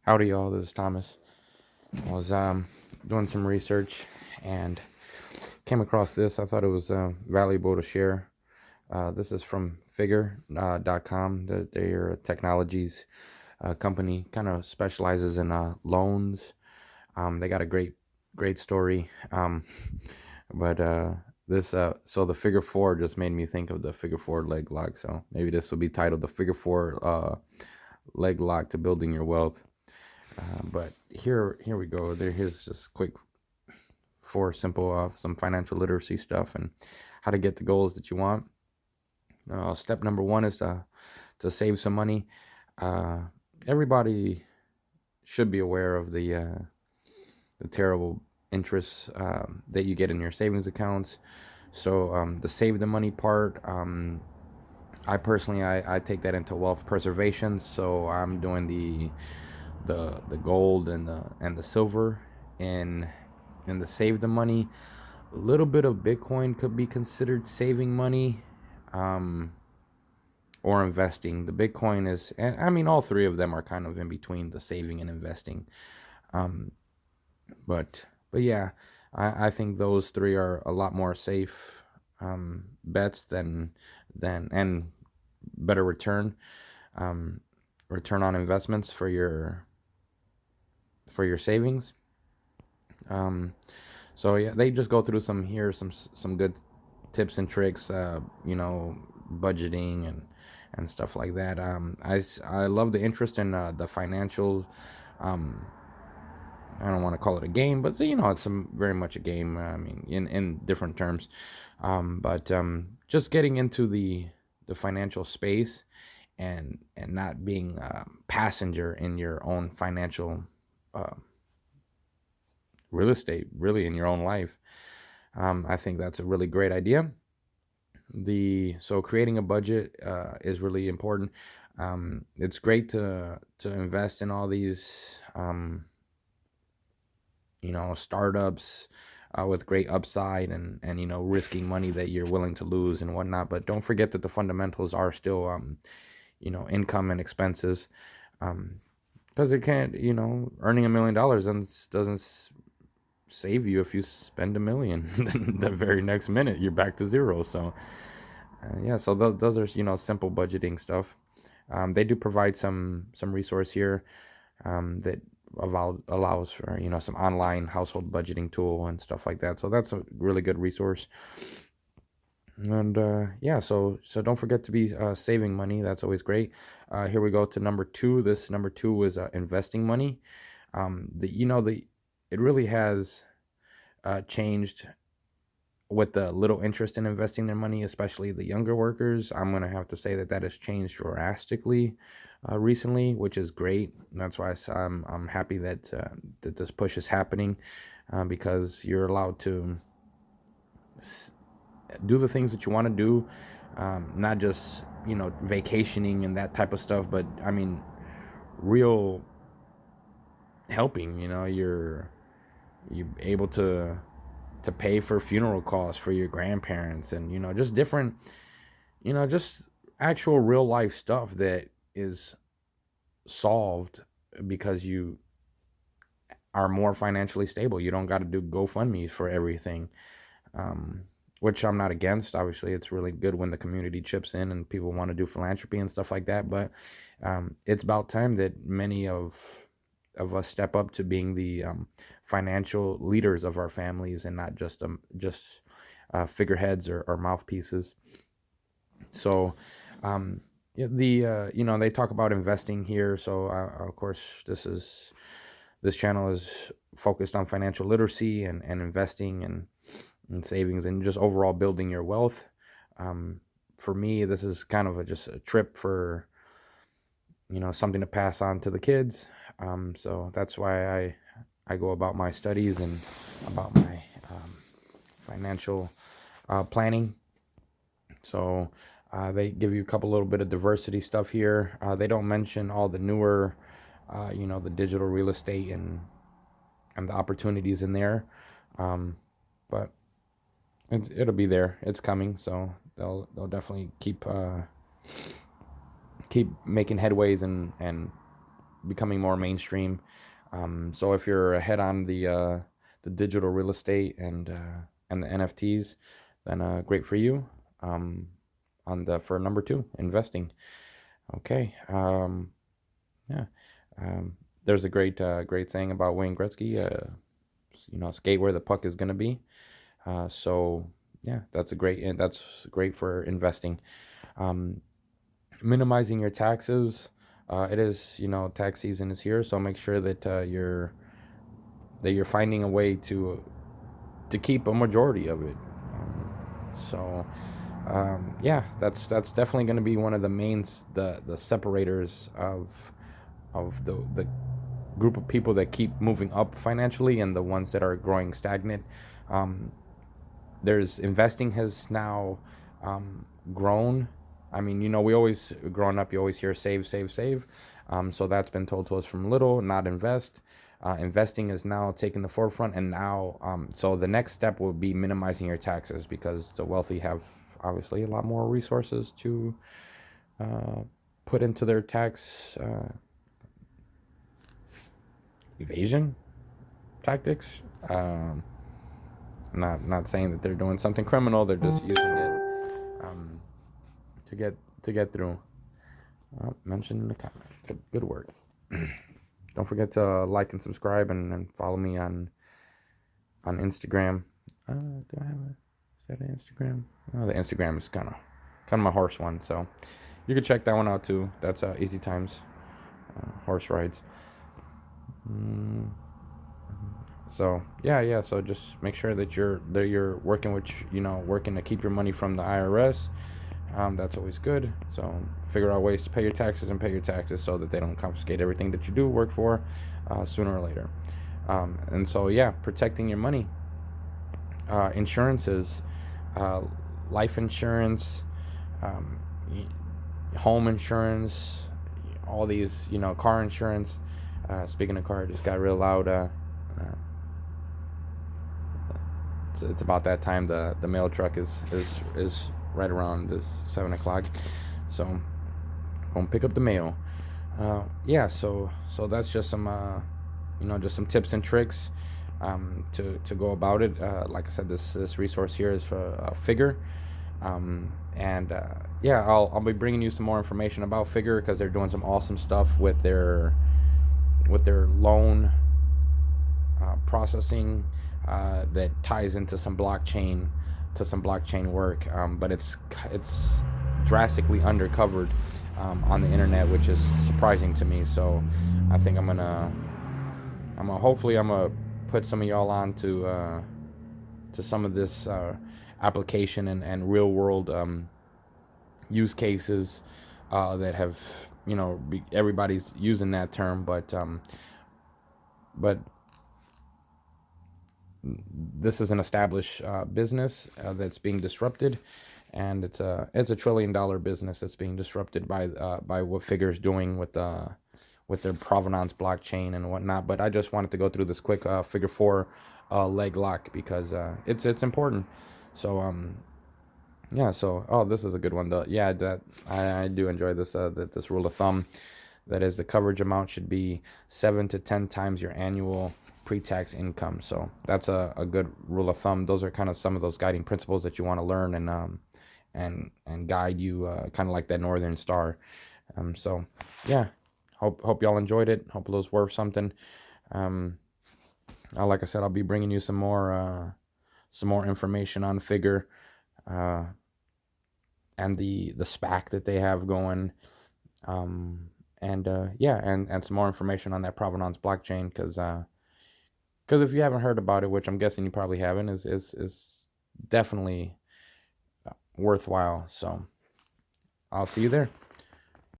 Howdy, y'all. This is Thomas. I was doing some research and came across this. I thought it was valuable to share. This is from Figure.com. They're a technologies company, kind of specializes in loans. They got a great story. But this, so the Figure Four just made me think of the Figure Four leg lock. So maybe this will be titled the Figure Four leg lock to building your wealth. But here we go. Here's just quick four simple some financial literacy stuff and how to get the goals that you want. Step number one is to save some money. Uh, Everybody should be aware of the terrible interest that you get in your savings accounts. So the save the money part, I personally I take that into wealth preservation. So I'm doing the gold and the silver and the save the money. A little bit of Bitcoin could be considered saving money, um, or investing. The Bitcoin is, and I mean, all three of them are kind of in between the saving and investing. Um, but yeah, I think those three are a lot more safe bets than and better um, return on investments for your savings. Um, so yeah, they just go through some good tips and tricks, budgeting and stuff like that. I love the interest in the financial. Um, I don't want to call it a game, but it's very much a game. I mean, in different terms, but just getting into the financial space and not being a passenger in your own financial uh, real estate, really in your own life. I think that's a really great idea. So creating a budget is really important. It's great to invest in all these startups with great upside and risking money that you're willing to lose and whatnot. But don't forget that the fundamentals are still income and expenses. Because it can't, earning $1 million doesn't save you if you spend 1 million. Then the very next minute you're back to zero. So yeah, so those are simple budgeting stuff. They do provide some resource here that allows for some online household budgeting tool and stuff like that. So that's a really good resource. And yeah, so don't forget to be saving money. That's always great. Here we go to number two. This number two is investing money. The it really has changed with the little interest in investing their money, especially the younger workers. I'm gonna have to say that has changed drastically recently, which is great. That's why I'm happy that this push is happening, because you're allowed to do the things that you want to do, not just vacationing and that type of stuff, but I mean real helping. You're able to pay for funeral costs for your grandparents and just different just actual real life stuff that is solved because you are more financially stable. You don't got to do GoFundMe for everything, which I'm not against. Obviously, it's really good when the community chips in and people want to do philanthropy and stuff like that. But it's about time that many of us step up to being the financial leaders of our families and not just figureheads or mouthpieces. So yeah, they talk about investing here. So of course this channel is focused on financial literacy and investing and savings and just overall building your wealth. For me, this is kind of just a trip for something to pass on to the kids. So that's why I go about my studies and about my financial planning. So they give you a couple little bit of diversity stuff here. They don't mention all the newer, the digital real estate and the opportunities in there, but it'll be there. It's coming, so they'll definitely keep making headways and becoming more mainstream. So if you're ahead on the digital real estate and the NFTs, then great for you. For number two, investing. Okay. Yeah. There's a great saying about Wayne Gretzky. Skate where the puck is gonna be. So yeah, that's great for investing. Um, Minimizing your taxes. It is, tax season is here, so make sure that you're finding a way to keep a majority of it. So yeah, that's definitely going to be one of the the separators of the group of people that keep moving up financially and the ones that are growing stagnant. Um, there's investing has now grown. I mean, we always, growing up, you always hear save, save, save. So that's been told to us from little, not invest. Investing is now taking the forefront, and now, so the next step will be minimizing your taxes, because the wealthy have obviously a lot more resources to put into their tax evasion tactics. Not saying that they're doing something criminal; they're just using it to get through. Mention in the comment. Good work. Don't forget to like and subscribe, and follow me on Instagram. Do I have is that an Instagram? Oh, the Instagram is kind of my horse one, so you can check that one out too. That's Easy Times Horse Rides. So yeah. So just make sure that you're working working to keep your money from the IRS. That's always good. So figure out ways to pay your taxes so that they don't confiscate everything that you do work for sooner or later. And so yeah, protecting your money. Insurances, life insurance, home insurance, all these, car insurance. Speaking of car, it just got real loud. It's about that time. The mail truck is right around this 7 o'clock, so gonna pick up the mail. Yeah, so that's just some just some tips and tricks to go about it. Like I said, this resource here is for Figure. Yeah, I'll be bringing you some more information about Figure, because they're doing some awesome stuff with their loan processing that ties into some blockchain work, but it's drastically undercovered on the internet, which is surprising to me. So I think I'm gonna hopefully put some of y'all on to some of this application and real world use cases that have, everybody's using that term, but this is an established business that's being disrupted, and it's a $1 trillion business that's being disrupted by what Figure's doing with their Provenance blockchain and whatnot. But I just wanted to go through this quick Figure 4 leg lock, because it's important. So yeah. So this is a good one though. Yeah, that I do enjoy this this rule of thumb. That is, the coverage amount should be 7 to 10 times your annual pre-tax income. So that's a good rule of thumb. Those are kind of some of those guiding principles that you want to learn and guide you, kind of like that Northern Star. So yeah, hope y'all enjoyed it. Hope it was worth something. Like I said, I'll be bringing you some more information on Figure and the SPAC that they have going. Yeah, and some more information on that Provenance blockchain, because if you haven't heard about it, which I'm guessing you probably haven't, is definitely worthwhile. So I'll see you there.